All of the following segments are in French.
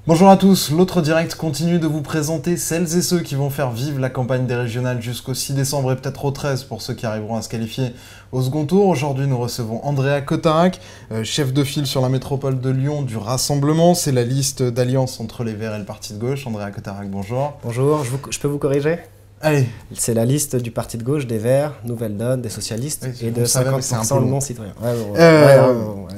Bonjour à tous, l'autre direct continue de vous présenter celles et ceux qui vont faire vivre la campagne des régionales jusqu'au 6 décembre et peut-être au 13 pour ceux qui arriveront à se qualifier au second tour. Aujourd'hui, nous recevons Andrea Cotarac, chef de file sur la métropole de Lyon du Rassemblement. C'est la liste d'alliance entre les Verts et le Parti de gauche. Andrea Cotarac, bonjour. Bonjour, je peux vous corriger? Allez. C'est la liste du Parti de gauche, des Verts, Nouvelle Donne, des socialistes et de 50% de non-citoyens.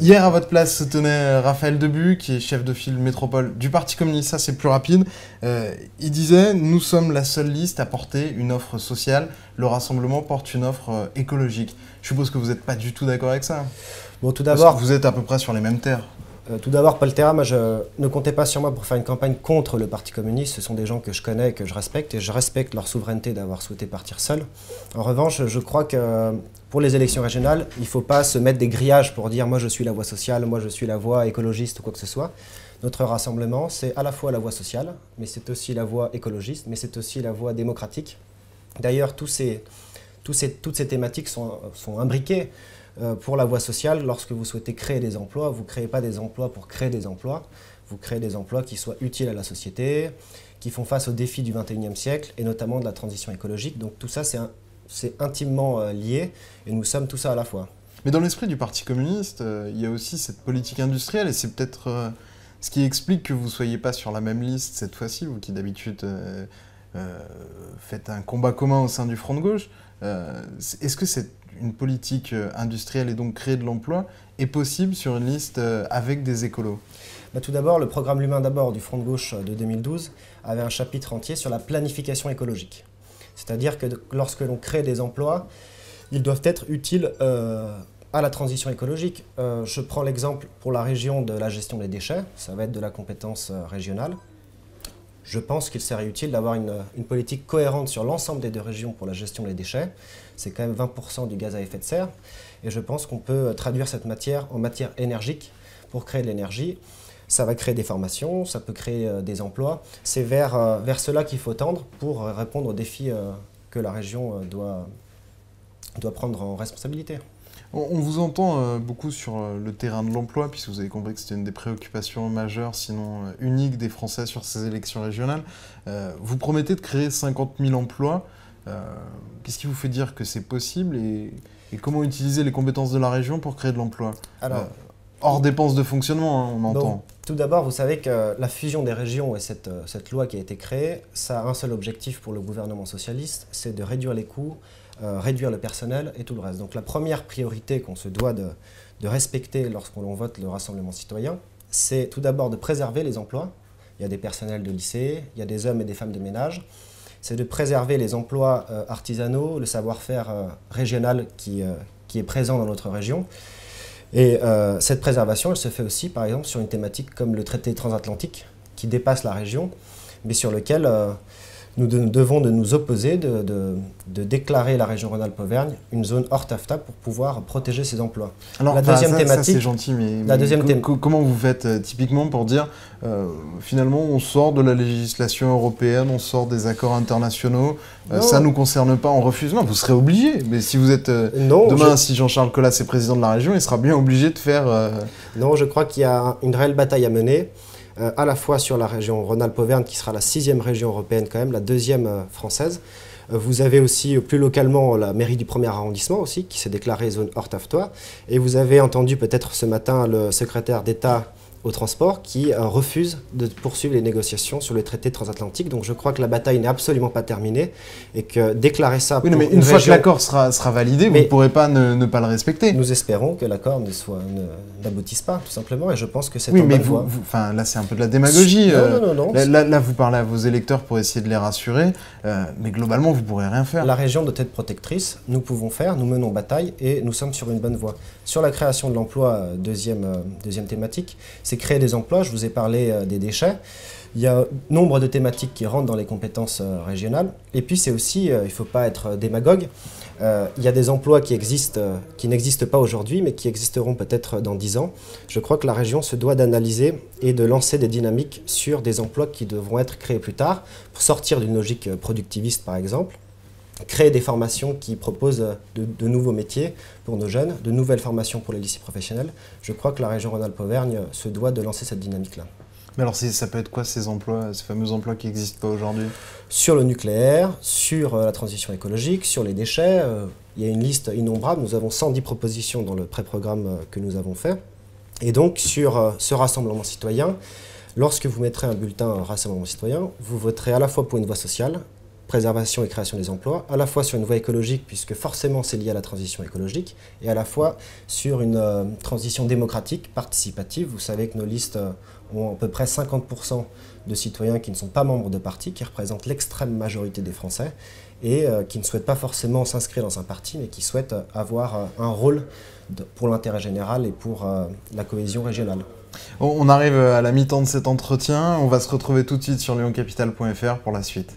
Hier, à votre place, se tenait Raphaël Debu, qui est chef de file métropole du Parti communiste. Ça, c'est plus rapide. Il disait « Nous sommes la seule liste à porter une offre sociale. Le Rassemblement porte une offre écologique. » Je suppose que vous n'êtes pas du tout d'accord avec ça. Bon, tout d'abord, vous êtes à peu près sur les mêmes terres. Tout d'abord, Paul Terra, moi, ne comptez pas sur moi pour faire une campagne contre le Parti communiste. Ce sont des gens que je connais et que je respecte respecte leur souveraineté d'avoir souhaité partir seul. En revanche, je crois que pour les élections régionales, il ne faut pas se mettre des grillages pour dire « moi je suis la voie sociale, moi je suis la voie écologiste » ou quoi que ce soit. Notre rassemblement, c'est à la fois la voie sociale, mais c'est aussi la voie écologiste, mais c'est aussi la voie démocratique. D'ailleurs, toutes ces thématiques sont imbriquées. Pour la voie sociale, lorsque vous souhaitez créer des emplois, vous ne créez pas des emplois pour créer des emplois, vous créez des emplois qui soient utiles à la société, qui font face aux défis du XXIe siècle et notamment de la transition écologique. Donc tout ça, c'est intimement lié et nous sommes tout ça à la fois. Mais dans l'esprit du Parti communiste, il y a aussi cette politique industrielle et c'est peut-être ce qui explique que vous ne soyez pas sur la même liste cette fois-ci, vous qui d'habitude faites un combat commun au sein du Front de gauche. Est-ce que une politique industrielle et donc créer de l'emploi est possible sur une liste avec des écolos? Tout d'abord, le programme L'Humain d'abord du Front de gauche de 2012 avait un chapitre entier sur la planification écologique. C'est-à-dire que lorsque l'on crée des emplois, ils doivent être utiles à la transition écologique. Je prends l'exemple pour la région de la gestion des déchets, ça va être de la compétence régionale. Je pense qu'il serait utile d'avoir une politique cohérente sur l'ensemble des deux régions pour la gestion des déchets. C'est quand même 20% du gaz à effet de serre. Et je pense qu'on peut traduire cette matière en matière énergique pour créer de l'énergie. Ça va créer des formations, ça peut créer des emplois. C'est vers cela qu'il faut tendre pour répondre aux défis que la région doit prendre en responsabilité. On vous entend beaucoup sur le terrain de l'emploi, puisque vous avez compris que c'était une des préoccupations majeures, sinon uniques, des Français sur ces élections régionales. Vous promettez de créer 50 000 emplois. Qu'est-ce qui vous fait dire que c'est possible et comment utiliser les compétences de la région pour créer de l'emploi? Hors dépenses de fonctionnement, hein, on entend. Donc, tout d'abord, vous savez que la fusion des régions et cette loi qui a été créée, ça a un seul objectif pour le gouvernement socialiste, c'est de réduire les coûts, réduire le personnel et tout le reste. Donc la première priorité qu'on se doit de respecter lorsqu'on vote le Rassemblement citoyen, c'est tout d'abord de préserver les emplois. Il y a des personnels de lycée, il y a des hommes et des femmes de ménage. C'est de préserver les emplois artisanaux, le savoir-faire régional qui est présent dans notre région. Et cette préservation, elle se fait aussi, par exemple, sur une thématique comme le traité transatlantique, qui dépasse la région, mais sur lequel nous devons nous opposer, de déclarer la région Rhône-Alpes-Auvergne une zone hors TAFTA pour pouvoir protéger ses emplois. Alors, la deuxième thématique, ça c'est gentil, mais comment vous faites typiquement pour dire finalement on sort de la législation européenne, on sort des accords internationaux, ça ne nous concerne pas, on refuse? Non, vous serez obligé, mais si vous êtes demain, si Jean-Charles Colas est président de la région, il sera bien obligé de faire... Non, je crois qu'il y a une réelle bataille à mener. À la fois sur la région Rhône-Alpes-Auvergne, qui sera la 6e région européenne quand même, la 2e française. Vous avez aussi plus localement la mairie du 1er arrondissement aussi, qui s'est déclarée zone hors TAFTA. Et vous avez entendu peut-être ce matin le secrétaire d'État au transport qui refuse de poursuivre les négociations sur le traité transatlantique. Donc je crois que la bataille n'est absolument pas terminée et que déclarer ça... Oui, mais une fois que l'accord sera validé, vous ne pourrez pas ne pas le respecter. Nous espérons que l'accord n'aboutisse pas, tout simplement, et je pense que c'est en bonne voie. Enfin, là, c'est un peu de la démagogie. Non. Là, vous parlez à vos électeurs pour essayer de les rassurer, mais globalement, vous ne pourrez rien faire. La région doit être protectrice, nous pouvons faire, nous menons bataille, et nous sommes sur une bonne voie. Sur la création de l'emploi, deuxième thématique, c'est créer des emplois. Je vous ai parlé des déchets. Il y a nombre de thématiques qui rentrent dans les compétences régionales. Et puis c'est aussi, il ne faut pas être démagogue, il y a des emplois qui n'existent pas aujourd'hui, mais qui existeront peut-être dans 10 ans. Je crois que la région se doit d'analyser et de lancer des dynamiques sur des emplois qui devront être créés plus tard, pour sortir d'une logique productiviste par exemple. Créer des formations qui proposent de nouveaux métiers pour nos jeunes, de nouvelles formations pour les lycées professionnels. Je crois que la région Rhône-Alpes-Auvergne se doit de lancer cette dynamique-là. Mais alors ça peut être quoi ces emplois, ces fameux emplois qui n'existent pas aujourd'hui? Sur le nucléaire, sur la transition écologique, sur les déchets, il y a une liste innombrable. Nous avons 110 propositions dans le pré-programme que nous avons fait. Et donc sur ce rassemblement citoyen, lorsque vous mettrez un bulletin rassemblement citoyen, vous voterez à la fois pour une voie sociale, préservation et création des emplois, à la fois sur une voie écologique, puisque forcément c'est lié à la transition écologique, et à la fois sur une transition démocratique, participative. Vous savez que nos listes ont à peu près 50% de citoyens qui ne sont pas membres de parti, qui représentent l'extrême majorité des Français, et qui ne souhaitent pas forcément s'inscrire dans un parti, mais qui souhaitent avoir un rôle pour l'intérêt général et pour la cohésion régionale. On arrive à la mi-temps de cet entretien, on va se retrouver tout de suite sur lyoncapital.fr pour la suite.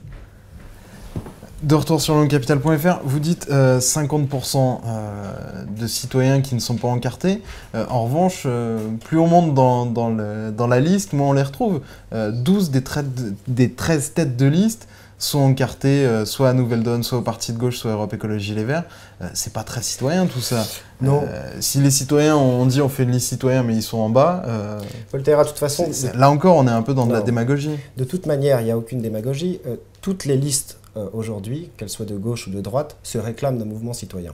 De retour sur lyoncapital.fr, vous dites 50% de citoyens qui ne sont pas encartés. En revanche, plus on monte dans la liste, moins on les retrouve. 12 des 13 têtes de liste sont encartées soit à Nouvelle Donne, soit au Parti de gauche, soit à Europe Écologie Les Verts. C'est pas très citoyen tout ça. Non. Si les citoyens, on dit on fait de liste citoyen, mais ils sont en bas. Voltaire, de toute façon. Là encore, on est un peu dans de la démagogie. De toute manière, il n'y a aucune démagogie. Toutes les listes aujourd'hui, qu'elles soient de gauche ou de droite, se réclament d'un mouvement citoyen.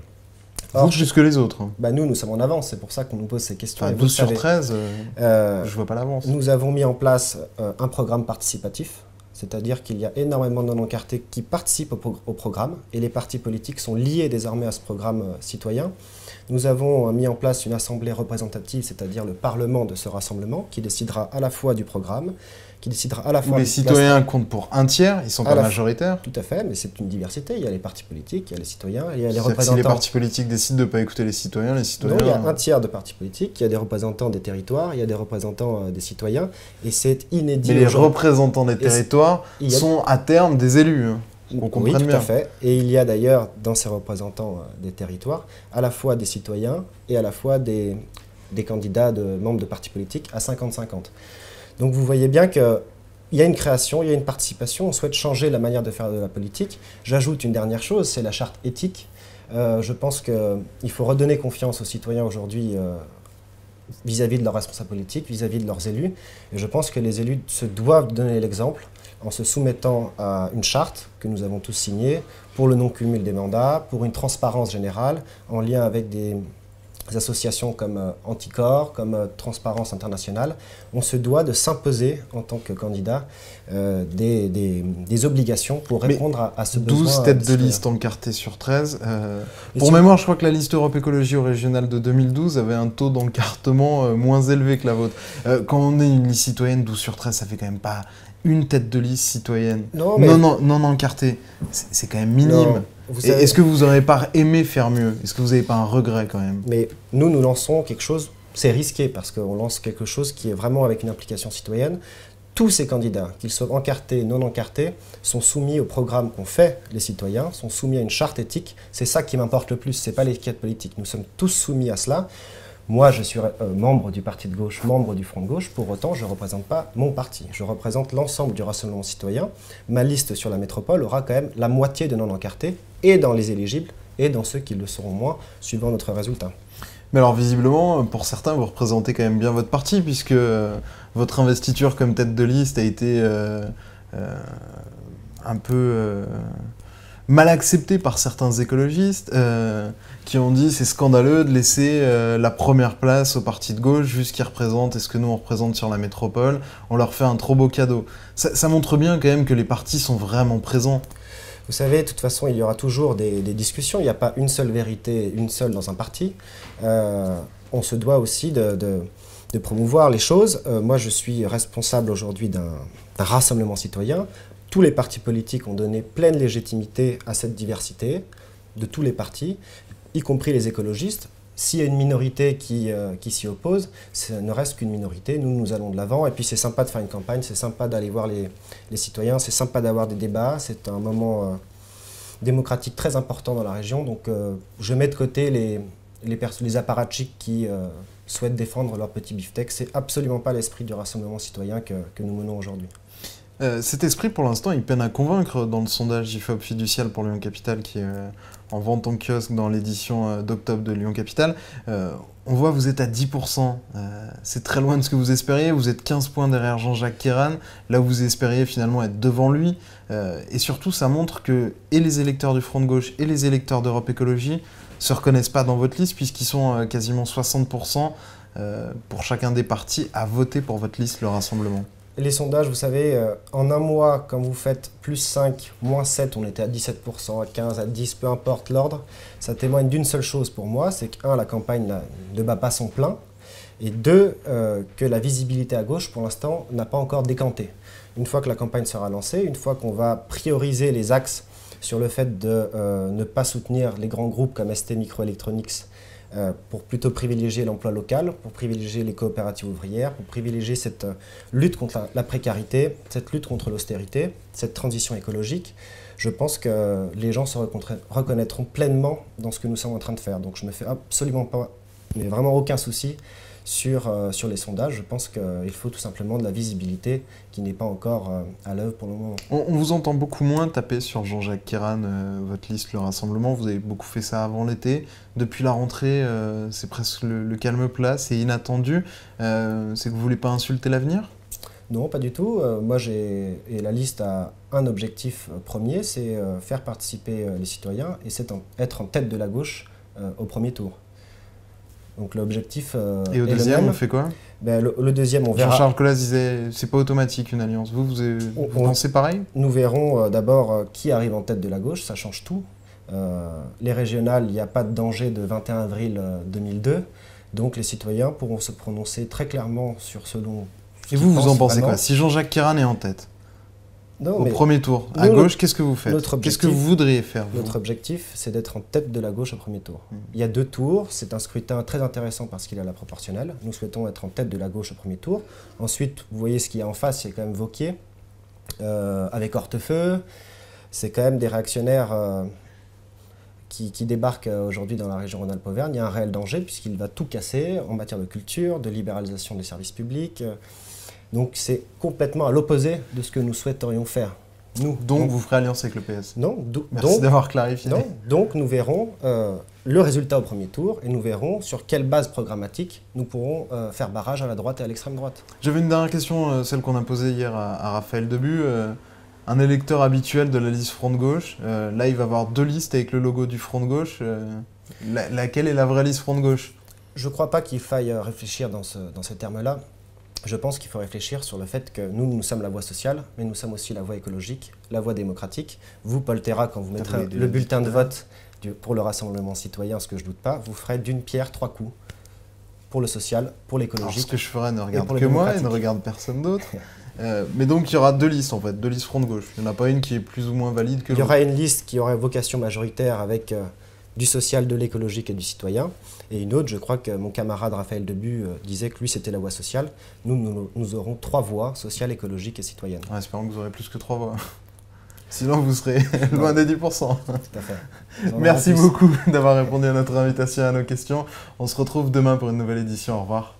Or, plus que les autres. Nous sommes en avance, c'est pour ça qu'on nous pose ces questions. Enfin, 12 sur 13, je vois pas l'avance. Nous avons mis en place un programme participatif, c'est-à-dire qu'il y a énormément de non-encartés qui participent au programme, et les partis politiques sont liés désormais à ce programme citoyen. Nous avons mis en place une assemblée représentative, c'est-à-dire le Parlement de ce rassemblement, qui décidera à la fois du programme, qui décidera à la fois... Où les citoyens comptent pour un tiers, ils ne sont pas majoritaires. Tout à fait, mais c'est une diversité. Il y a les partis politiques, il y a les citoyens, il y a les représentants... Si les partis politiques décident de ne pas écouter les citoyens... Non, il y a un tiers de partis politiques, il y a des représentants des territoires, il y a des représentants des citoyens, et c'est inédit... Mais les représentants des territoires sont à terme des élus, hein. On comprenne bien. Oui, tout à fait. Et il y a d'ailleurs dans ces représentants des territoires à la fois des citoyens et à la fois des candidats membres de partis politiques à 50-50. Donc vous voyez bien qu'il y a une création, il y a une participation, on souhaite changer la manière de faire de la politique. J'ajoute une dernière chose, c'est la charte éthique. Je pense qu'il faut redonner confiance aux citoyens aujourd'hui vis-à-vis de leurs responsables politiques, vis-à-vis de leurs élus. Et je pense que les élus se doivent donner l'exemple en se soumettant à une charte que nous avons tous signée pour le non-cumul des mandats, pour une transparence générale, en lien avec des associations comme Anticor, comme Transparence Internationale. On se doit de s'imposer en tant que candidat des obligations pour répondre à ce besoin. 12 têtes de liste encartées sur 13. Pour mémoire, je crois que la liste Europe Écologie au régional de 2012 avait un taux d'encartement moins élevé que la vôtre. Quand on est une liste citoyenne, 12 sur 13, ça fait quand même pas une tête de liste citoyenne. Non encartée. C'est quand même minime. Est-ce que vous n'aurez pas aimé faire mieux? Est-ce que vous n'avez pas un regret quand même? Mais nous lançons quelque chose, c'est risqué parce qu'on lance quelque chose qui est vraiment avec une implication citoyenne. Tous ces candidats, qu'ils soient encartés, non encartés, sont soumis au programme qu'ont fait les citoyens, sont soumis à une charte éthique. C'est ça qui m'importe le plus, ce n'est pas l'étiquette politique. Nous sommes tous soumis à cela. Moi, je suis membre du Parti de gauche, membre du Front de gauche. Pour autant, je ne représente pas mon parti. Je représente l'ensemble du rassemblement citoyen. Ma liste sur la métropole aura quand même la moitié de non-encartés, et dans les éligibles, et dans ceux qui le seront moins, suivant notre résultat. Mais alors, visiblement, pour certains, vous représentez quand même bien votre parti, puisque votre investiture comme tête de liste a été un peu... mal accepté par certains écologistes qui ont dit c'est scandaleux de laisser la première place au parti de gauche vu ce qu'ils représentent et ce que nous on représente sur la métropole, on leur fait un trop beau cadeau. Ça montre bien quand même que les partis sont vraiment présents. Vous savez, de toute façon, il y aura toujours des discussions, il n'y a pas une seule vérité, une seule dans un parti. On se doit aussi de promouvoir les choses. Moi, je suis responsable aujourd'hui d'un rassemblement citoyen. Tous les partis politiques ont donné pleine légitimité à cette diversité, de tous les partis, y compris les écologistes. S'il y a une minorité qui s'y oppose, ce ne reste qu'une minorité. Nous allons de l'avant. Et puis c'est sympa de faire une campagne, c'est sympa d'aller voir les citoyens, c'est sympa d'avoir des débats. C'est un moment démocratique très important dans la région. Donc je mets de côté les apparatchiks qui souhaitent défendre leur petit beefsteak. Ce n'est absolument pas l'esprit du rassemblement citoyen que nous menons aujourd'hui. Cet esprit, pour l'instant, il peine à convaincre dans le sondage IFOP Fiducial pour Lyon Capital, qui est en vente en kiosque dans l'édition d'octobre de Lyon Capital. On voit que vous êtes à 10%. C'est très loin de ce que vous espériez. Vous êtes 15 points derrière Jean-Jacques Keiran, là où vous espériez finalement être devant lui. Et surtout, ça montre que et les électeurs du Front de gauche et les électeurs d'Europe Écologie se reconnaissent pas dans votre liste, puisqu'ils sont quasiment 60% pour chacun des partis à voter pour votre liste, le Rassemblement. Les sondages, vous savez, en un mois, quand vous faites plus 5, moins 7, on était à 17%, à 15, à 10, peu importe l'ordre, ça témoigne d'une seule chose pour moi, c'est que, un, la campagne ne bat pas son plein, et deux, que la visibilité à gauche, pour l'instant, n'a pas encore décanté. Une fois que la campagne sera lancée, une fois qu'on va prioriser les axes sur le fait de ne pas soutenir les grands groupes comme ST Microelectronics, pour plutôt privilégier l'emploi local, pour privilégier les coopératives ouvrières, pour privilégier cette lutte contre la précarité, cette lutte contre l'austérité, cette transition écologique, je pense que les gens se reconnaîtront pleinement dans ce que nous sommes en train de faire. Donc je ne me fais absolument pas, mais vraiment aucun souci sur les sondages. Je pense qu'il faut tout simplement de la visibilité qui n'est pas encore à l'œuvre pour le moment. On vous entend beaucoup moins taper sur Jean-Jacques Keiran, votre liste, le Rassemblement. Vous avez beaucoup fait ça avant l'été. Depuis la rentrée, c'est presque le calme plat, c'est inattendu. C'est que vous ne voulez pas insulter l'avenir ? Non, pas du tout. Moi, et la liste a un objectif premier, c'est faire participer les citoyens et c'est être en tête de la gauche au premier tour. Donc l'objectif et au deuxième, on fait quoi? Le deuxième, on verra. Jean-Charles Colas disait, c'est pas automatique une alliance. Vous pensez pareil? Nous verrons d'abord qui arrive en tête de la gauche, ça change tout. Les régionales, il n'y a pas de danger de 21 avril 2002, donc les citoyens pourront se prononcer très clairement sur ce dont... Et vous en pensez quoi? Si Jean-Jacques Keiran est en tête au premier tour, à gauche, qu'est-ce que vous faites? Qu'est-ce que vous voudriez faire, vous? Notre objectif, c'est d'être en tête de la gauche au premier tour. Il y a 2 tours, c'est un scrutin très intéressant parce qu'il a la proportionnelle. Nous souhaitons être en tête de la gauche au premier tour. Ensuite, vous voyez ce qu'il y a en face, c'est quand même Wauquiez, avec Hortefeux. C'est quand même des réactionnaires qui débarquent aujourd'hui dans la région Rhône-Alpes-Auvergne. Il y a un réel danger puisqu'il va tout casser en matière de culture, de libéralisation des services publics. Donc c'est complètement à l'opposé de ce que nous souhaiterions faire. Donc vous ferez alliance avec le PS? Non. Merci d'avoir clarifié. Non, donc nous verrons le résultat au premier tour et nous verrons sur quelle base programmatique nous pourrons faire barrage à la droite et à l'extrême droite. J'avais une dernière question, celle qu'on a posée hier à Raphaël Debu. Un électeur habituel de la liste Front de gauche, là il va avoir 2 listes avec le logo du Front de gauche. Laquelle est la vraie liste Front de gauche? Je ne crois pas qu'il faille réfléchir dans ces termes-là. Je pense qu'il faut réfléchir sur le fait que nous sommes la voie sociale, mais nous sommes aussi la voie écologique, la voie démocratique. Vous, Paul Terra, quand vous mettrez le bulletin de vote pour le Rassemblement citoyen, ce que je ne doute pas, vous ferez d'une pierre 3 coups. Pour le social, pour l'écologique. Ce que je ferai ne regarde que moi et ne regarde personne d'autre. Mais donc il y aura 2 listes en fait, 2 listes Front de gauche. Il n'y en a pas une qui est plus ou moins valide que l'autre. Il y aura une liste qui aurait vocation majoritaire avec du social, de l'écologique et du citoyen. Et une autre, je crois que mon camarade Raphaël Debu disait que lui c'était la voie sociale. Nous aurons 3 voies, sociale, écologique et citoyenne. Espérons que vous aurez plus que 3 voies. Sinon vous serez loin des 10%. Tout à fait. Merci beaucoup d'avoir répondu à notre invitation et à nos questions. On se retrouve demain pour une nouvelle édition. Au revoir.